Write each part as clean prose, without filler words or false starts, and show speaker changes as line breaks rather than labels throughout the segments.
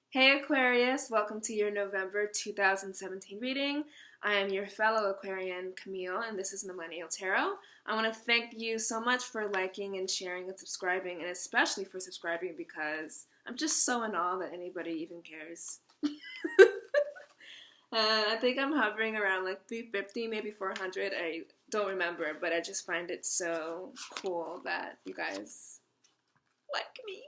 Hey Aquarius, welcome to your November 2017 reading. I am your fellow Aquarian, Camille, and this is Millennial Tarot. I want to thank you so much for liking and sharing and subscribing, and especially for subscribing because I'm just so in awe that anybody even cares. I think I'm hovering around like 350, maybe 400. I don't remember, but I just find it so cool that you guys like me.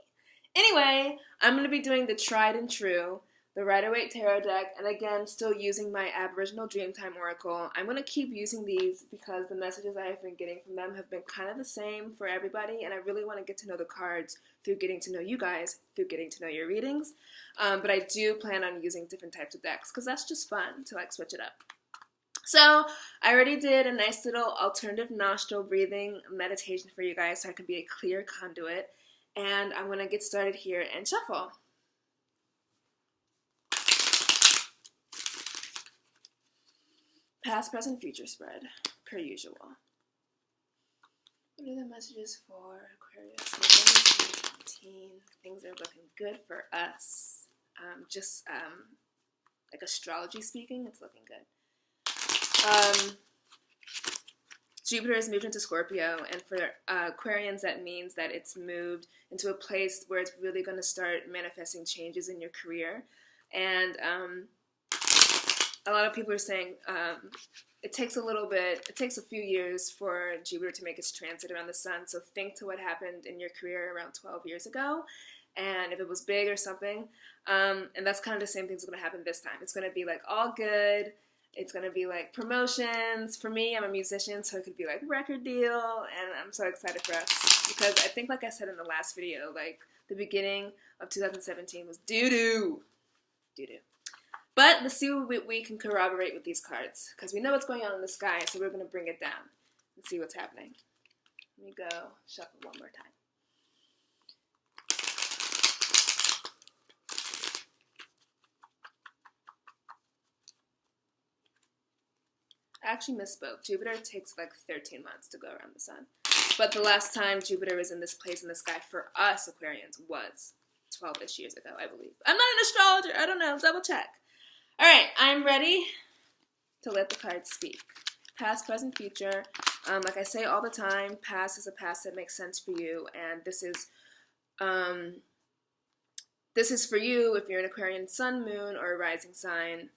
Anyway, I'm going to be doing the tried and true, the Rider-Waite Tarot deck, and again, still using my Aboriginal Dreamtime Oracle. I'm going to keep using these because the messages I have been getting from them have been kind of the same for everybody, and I really want to get to know the cards through getting to know you guys, through getting to know your readings. But I do plan on using different types of decks because that's just fun to like switch it up. So I already did a nice little alternative nostril breathing meditation for you guys so I can be a clear conduit. And I'm going to get started here and shuffle. Past, present, future spread, per usual. What are the messages for Aquarius? November 2017. Things are looking good for us. Like astrology speaking, it's looking good. Jupiter has moved into Scorpio, and for Aquarians, that means that it's moved into a place where it's really going to start manifesting changes in your career. And a lot of people are saying it takes a few years for Jupiter to make its transit around the sun. So think to what happened in your career around 12 years ago, and if it was big or something. And that's kind of the same thing that's going to happen this time. It's going to be like all good. It's going to be like promotions. For me, I'm a musician, so it could be like record deal, and I'm so excited for us because I think, like I said in the last video, like the beginning of 2017 was doo-doo. But let's see what we can corroborate with these cards because we know what's going on in the sky, so we're going to bring it down and see what's happening. Let me go shuffle one more time. I actually misspoke. Jupiter takes like 13 months to go around the sun. But the last time Jupiter was in this place in the sky for us Aquarians was 12-ish years ago, I believe. I'm not an astrologer. I don't know. Double check. All right. I'm ready to let the cards speak. Past, present, future. Like I say all the time, past is a past that makes sense for you. And this is for you if you're an Aquarian sun, moon, or a rising sign.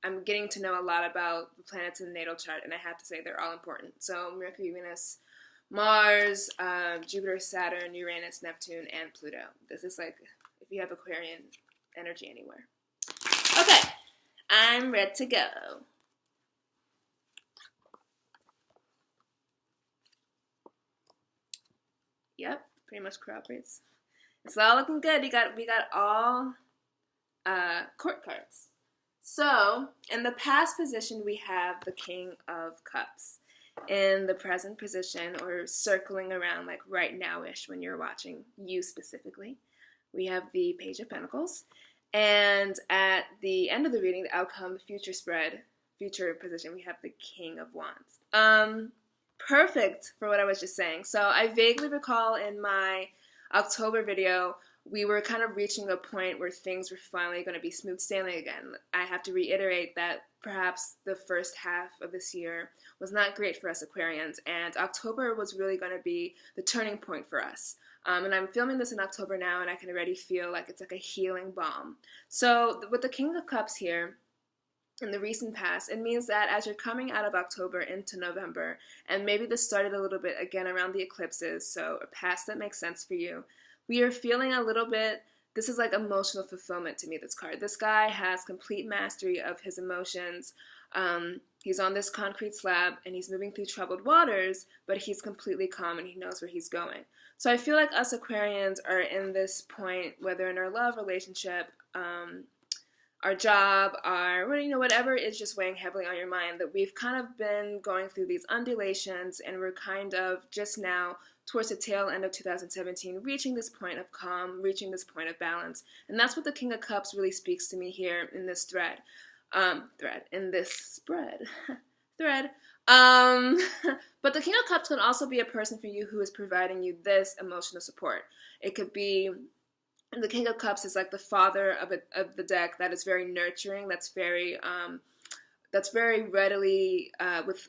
I'm getting to know a lot about the planets in the natal chart, and I have to say they're all important. So Mercury, Venus, Mars, Jupiter, Saturn, Uranus, Neptune, and Pluto. This is like if you have Aquarian energy anywhere. Okay, I'm ready to go. Yep, pretty much corroborates. It's all looking good. We got all court cards. So, in the past position, we have the King of Cups. In the present position, or circling around like right now-ish when you're watching, you specifically, we have the Page of Pentacles. And at the end of the reading, the outcome, the future spread, future position, we have the King of Wands. Perfect for what I was just saying. So I vaguely recall in my October video, we were kind of reaching a point where things were finally going to be smooth sailing again. I have to reiterate that perhaps the first half of this year was not great for us Aquarians, and October was really going to be the turning point for us. And I'm filming this in October now, and I can already feel like it's like a healing balm. So with the King of Cups here, in the recent past, it means that as you're coming out of October into November, and maybe this started a little bit again around the eclipses, so a past that makes sense for you, we are feeling a little bit, this is like emotional fulfillment to me, this card. This guy has complete mastery of his emotions. He's on this concrete slab and he's moving through troubled waters, but he's completely calm and he knows where he's going. So I feel like us Aquarians are in this point, whether in our love relationship, our job, whatever is just weighing heavily on your mind, that we've kind of been going through these undulations and we're kind of just now towards the tail end of 2017 reaching this point of calm, reaching this point of balance. And that's what the King of Cups really speaks to me here in this thread. In this spread. thread. But the King of Cups can also be a person for you who is providing you this emotional support. It could be And the King of Cups is like the father of the deck that is very nurturing, that's very readily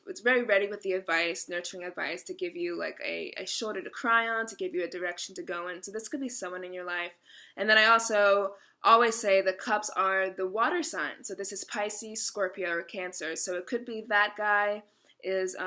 it's very ready with the advice, nurturing advice to give you like a shoulder to cry on, to give you a direction to go in. So this could be someone in your life. And then I also always say the cups are the water sign. So this is Pisces, Scorpio, or Cancer. So it could be that guy is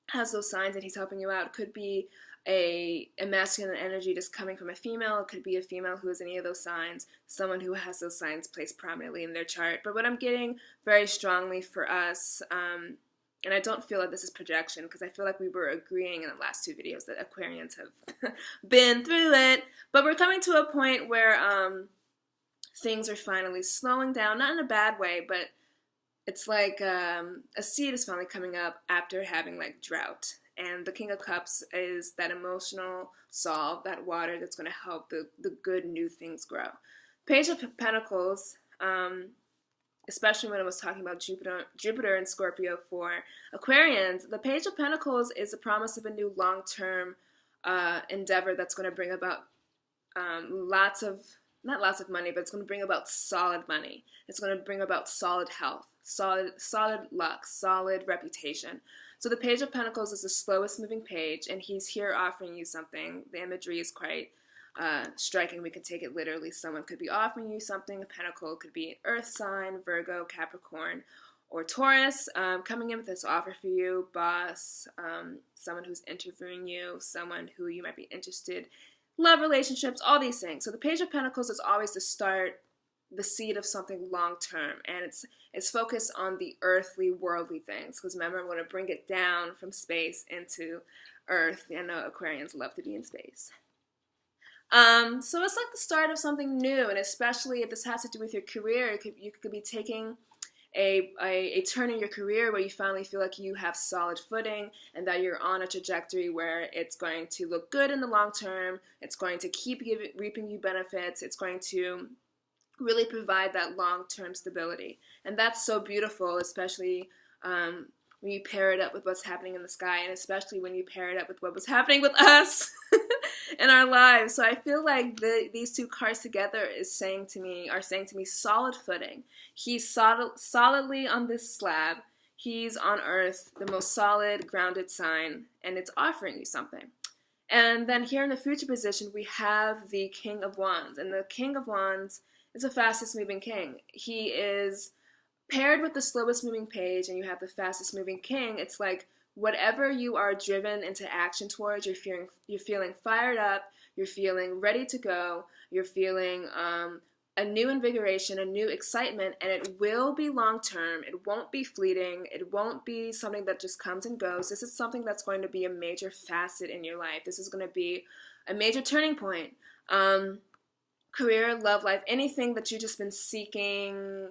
has those signs and he's helping you out. It could be a masculine energy just coming from a female. It could be a female who has any of those signs, someone who has those signs placed prominently in their chart. But what I'm getting very strongly for us, and I don't feel like this is projection because I feel like we were agreeing in the last two videos that Aquarians have been through it, but we're coming to a point where things are finally slowing down, not in a bad way, but it's like a seed is finally coming up after having like drought. And the King of Cups is that emotional solve, that water that's going to help the good new things grow. Page of Pentacles, especially when I was talking about Jupiter and Scorpio for Aquarians, the Page of Pentacles is a promise of a new long-term endeavor that's going to bring about not lots of money, but it's going to bring about solid money. It's going to bring about solid health, solid luck, solid reputation. So the Page of Pentacles is the slowest moving page, and he's here offering you something. The imagery is quite striking. We could take it literally. Someone could be offering you something. A pentacle could be an earth sign, Virgo, Capricorn, or Taurus, coming in with this offer for you, boss, someone who's interviewing you, someone who you might be interested, love relationships, all these things. So the Page of Pentacles is always the start, the seed of something long-term, and it's focused on the earthly, worldly things, because remember, I'm going to bring it down from space into earth. I know Aquarians love to be in space. So it's like the start of something new, and especially if this has to do with your career, you could be taking a turn in your career where you finally feel like you have solid footing and that you're on a trajectory where it's going to look good in the long term, it's going to keep reaping you benefits, it's going to really provide that long-term stability. And that's so beautiful, especially when you pair it up with what's happening in the sky, and especially when you pair it up with what was happening with us in our lives. So I feel like these two cards together are saying to me solid footing. He's solidly on this slab. He's on earth, the most solid, grounded sign, and it's offering you something. And then here in the future position, we have the King of Wands. And the King of Wands is the fastest moving king. He is paired with the slowest moving page, and you have the fastest moving king. It's like whatever you are driven into action towards, you're feeling fired up, you're feeling ready to go, you're feeling a new invigoration, a new excitement, and it will be long term. It won't be fleeting. It won't be something that just comes and goes. This is something that's going to be a major facet in your life. This is going to be a major turning point. Career, love life, anything that you've just been seeking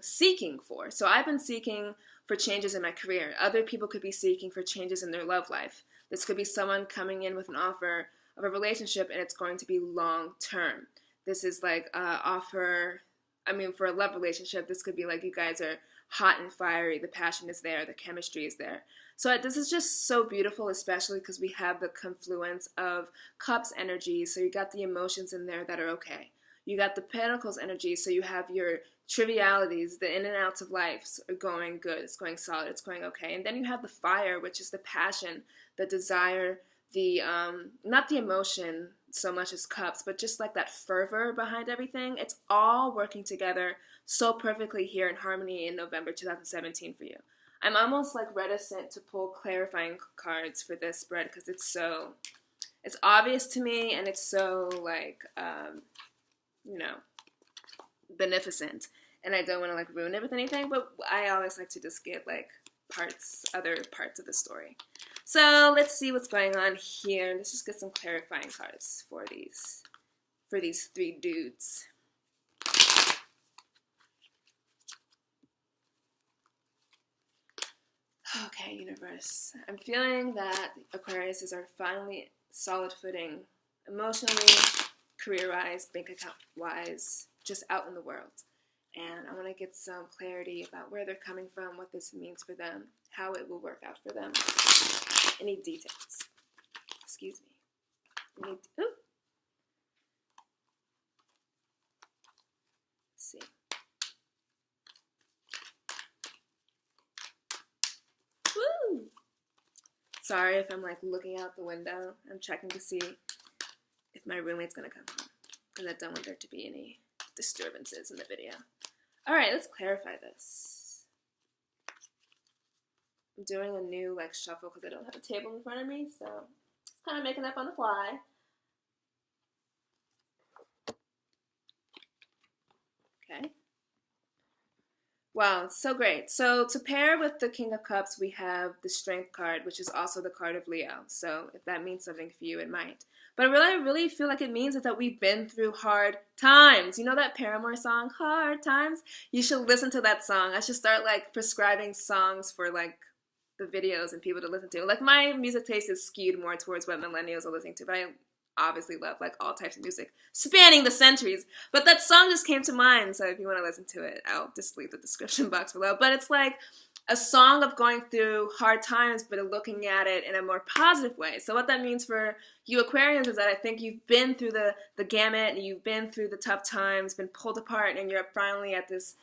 for. So I've been seeking for changes in my career. Other people could be seeking for changes in their love life. This could be someone coming in with an offer of a relationship, and it's going to be long term. This is like for a love relationship, this could be like you guys are hot and fiery, the passion is there, the chemistry is there. So this is just so beautiful, especially because we have the confluence of cups energy, so you got the emotions in there that are okay. You got the Pentacles energy, so you have your trivialities, the in and outs of life are going good, it's going solid, it's going okay. And then you have the fire, which is the passion, the desire, the not the emotion so much as cups, but just like that fervor behind everything. It's all working together so perfectly here in harmony in November 2017 for you. I'm almost like reticent to pull clarifying cards for this spread because it's obvious to me, and it's so like beneficent, and I don't want to like ruin it with anything, but I always like to just get like other parts of the story. So let's see what's going on here. Let's just get some clarifying cards for these three dudes. Okay, universe. I'm feeling that Aquariuses are finally solid footing emotionally, career-wise, bank account-wise, just out in the world. And I want to get some clarity about where they're coming from, what this means for them, how it will work out for them. Any details. Excuse me. see. Woo! Sorry if I'm like looking out the window. I'm checking to see if my roommate's gonna come home, because I don't want there to be any disturbances in the video. Alright, let's clarify this. I'm doing a new like shuffle because I don't have a table in front of me, so it's kind of making up on the fly. Okay. Wow, it's so great. So to pair with the King of Cups, we have the Strength card, which is also the card of Leo. So if that means something for you, it might. But what I really feel like it means is that we've been through hard times. You know that Paramore song, Hard Times? You should listen to that song. I should start like prescribing songs for like the videos and people to listen to. Like my music taste is skewed more towards what millennials are listening to, but I obviously love like all types of music spanning the centuries. But that song just came to mind, so if you want to listen to it, I'll just leave the description box below. But it's like a song of going through hard times, but looking at it in a more positive way. So what that means for you Aquarians is that I think you've been through the gamut, and you've been through the tough times, been pulled apart, and you're finally at this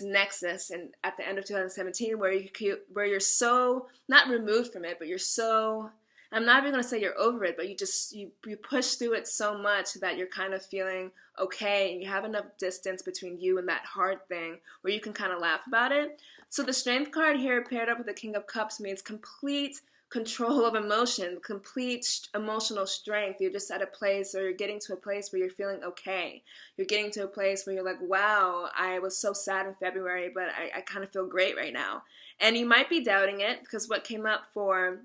nexus, and at the end of 2017 where you're so not removed from it, but you're so, I'm not even going to say you're over it, but you push through it so much that you're kind of feeling okay, and you have enough distance between you and that hard thing where you can kind of laugh about it. So the Strength card here paired up with the King of Cups means complete control of emotion, complete emotional strength. You're just at a place, or you're getting to a place where you're feeling okay. You're getting to a place where you're like, wow, I was so sad in February, but I kind of feel great right now. And you might be doubting it, because what came up for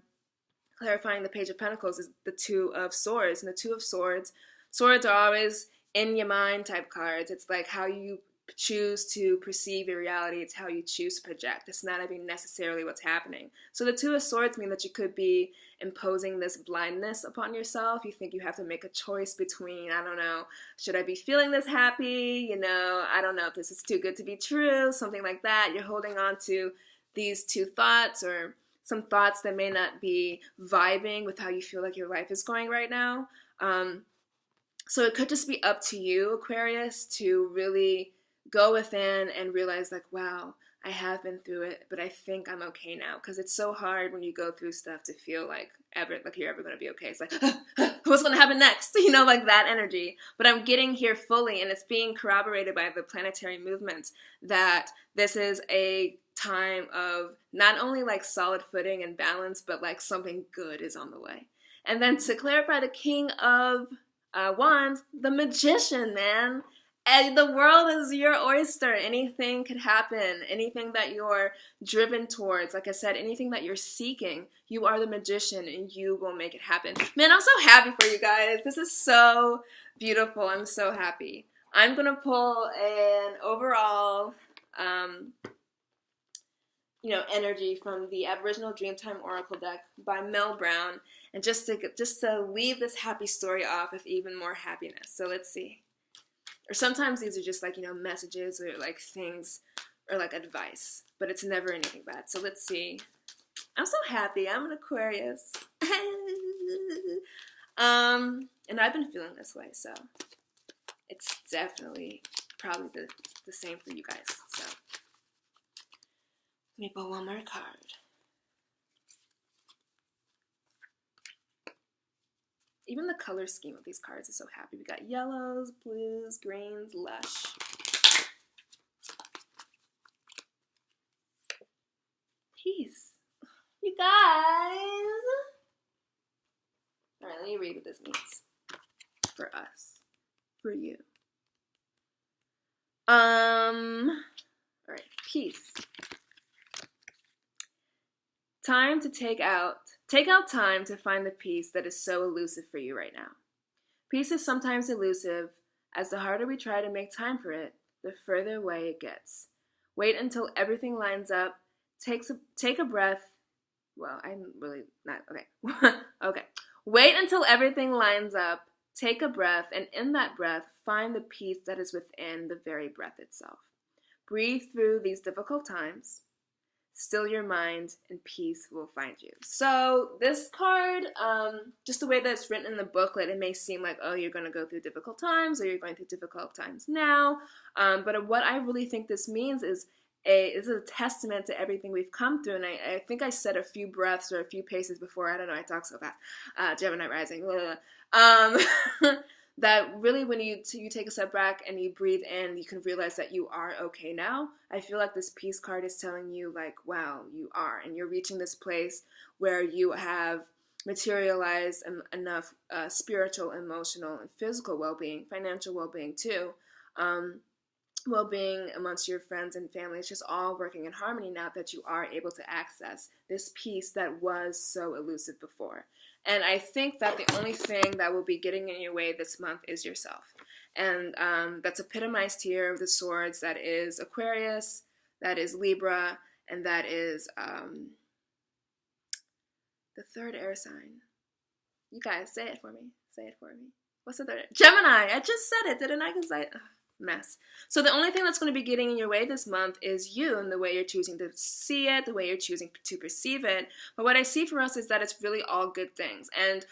clarifying the Page of Pentacles is the Two of Swords. And the Two of Swords are always in your mind type cards. It's like how you choose to perceive your reality. It's how you choose to project. It's not even necessarily what's happening. So the Two of Swords mean that you could be imposing this blindness upon yourself. You think you have to make a choice between, I don't know, should I be feeling this happy? You know, I don't know if this is too good to be true, something like that. You're holding on to these two thoughts, or some thoughts that may not be vibing with how you feel like your life is going right now. So it could just be up to you, Aquarius, to really go within and realize like, wow, I have been through it, but I think I'm okay now. Because it's so hard when you go through stuff to feel like you're ever going to be okay. It's like, what's going to happen next? You know, like that energy. But I'm getting here fully, and it's being corroborated by the planetary movements that this is a time of not only like solid footing and balance, but like something good is on the way. And then to clarify the King of Wands, the Magician, man. And the world is your oyster. Anything could happen. Anything that you're driven towards, like I said, anything that you're seeking, you are the magician and you will make it happen. Man, I'm so happy for you guys. This is so beautiful. I'm so happy. I'm going to pull an overall, energy from the Aboriginal Dreamtime Oracle deck by Mel Brown, and just to leave this happy story off with even more happiness. So let's see. Or sometimes these are just like, messages or like things or like advice, but it's never anything bad. So let's see. I'm so happy. I'm an Aquarius. And I've been feeling this way, so it's definitely probably the same for you guys. So let me pull one more card. Even the color scheme of these cards is so happy. We got yellows, blues, greens, lush. Peace. You guys. All right, let me read what this means for us, for you. All right, peace. Time to take out time to find the peace that is so elusive for you right now. Peace is sometimes elusive, as the harder we try to make time for it, the further away it gets. Wait until everything lines up. Take a breath. Well, I'm really not, okay. Okay. Wait until everything lines up. Take a breath, and in that breath, find the peace that is within the very breath itself. Breathe through these difficult times. still your mind, and peace will find you. So this card, just the way that it's written in the booklet, it may seem like, oh, you're going to go through difficult times, or you're going through difficult times now. But what I really think this means is a testament to everything we've come through. And I think I said a few breaths or a few paces before. I don't know, I talk so fast. Gemini Rising. That really when you take a step back and you breathe in, you can realize that you are okay now. I feel like this peace card is telling you, like, wow, you are. And you're reaching this place where you have materialized enough spiritual, emotional, and physical well-being, financial well-being too, well-being amongst your friends and family. It's just all working in harmony now that you are able to access this peace that was so elusive before. And I think that the only thing that will be getting in your way this month is yourself. And that's epitomized here with the swords. That is Aquarius, that is Libra, and that is the third air sign. You guys, say it for me. Say it for me. What's the third? Gemini. I just said it, didn't I? Because mess. So the only thing that's going to be getting in your way this month is you and the way you're choosing to see it, the way you're choosing to perceive it. But what I see for us is that it's really all good things. And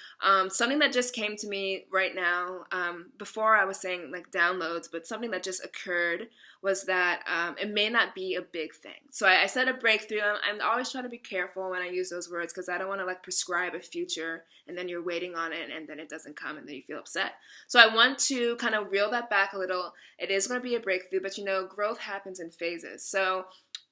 something that just came to me right now, before I was saying like downloads, but something that just occurred was that it may not be a big thing. So I said a breakthrough. I'm always trying to be careful when I use those words because I don't want to like prescribe a future and then you're waiting on it and then it doesn't come and then you feel upset. So I want to kind of reel that back a little. It is going to be a breakthrough, but you know, growth happens in phases. So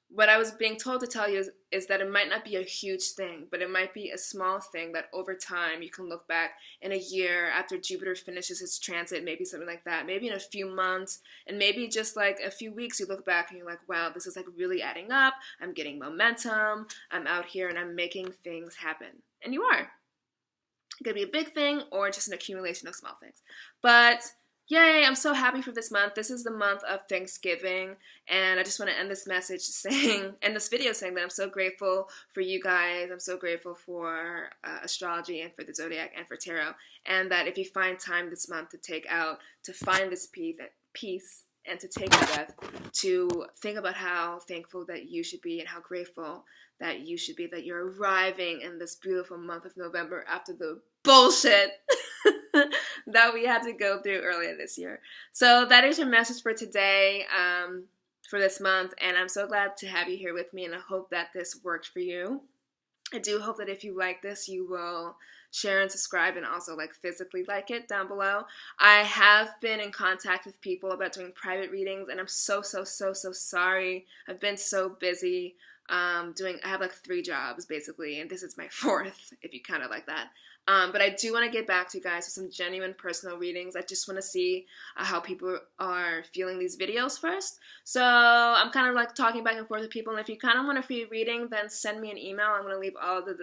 what I was being told to tell you is that it might not be a huge thing, but it might be a small thing that over time you can look back in a year after Jupiter finishes its transit, maybe something like that, maybe in a few months, and maybe just like a few weeks you look back and you're like, wow, this is like really adding up. I'm getting momentum. I'm out here and I'm making things happen. And you are. It could be a big thing or just an accumulation of small things. But yay, I'm so happy for this month. This is the month of Thanksgiving, and I just want to end this message saying, and this video saying that I'm so grateful for you guys. I'm so grateful for astrology and for the zodiac and for tarot, and that if you find time this month to take out, to find this peace and to take a breath, to think about how thankful that you should be and how grateful that you should be that you're arriving in this beautiful month of November after the bullshit that we had to go through earlier this year. So that is your message for today, for this month, and I'm so glad to have you here with me, and I hope that this worked for you. I do hope that if you like this, you will share and subscribe and also like physically like it down below. I have been in contact with people about doing private readings, and I'm so sorry. I've been so busy. I have like 3 jobs basically, and this is my 4th if you count it like that. But I do want to get back to you guys with some genuine personal readings. I just want to see how people are feeling these videos first. So I'm kind of like talking back and forth with people, and if you kind of want a free reading, then send me an email. I'm going to leave all the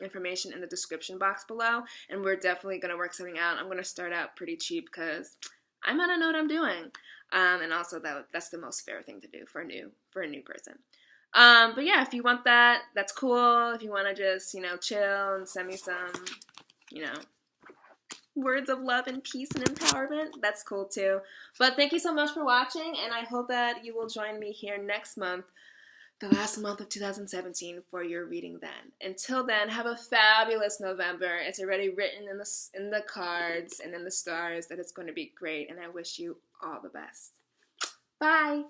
information in the description box below, and we're definitely going to work something out. I'm going to start out pretty cheap because I might not know what I'm doing, and also that's the most fair thing to do for a new person. But yeah, if you want that, that's cool. If you want to just, chill and send me some, words of love and peace and empowerment, that's cool too. But thank you so much for watching, and I hope that you will join me here next month, the last month of 2017, for your reading then. Until then, have a fabulous November. It's already written in the cards and in the stars that it's going to be great, and I wish you all the best. Bye!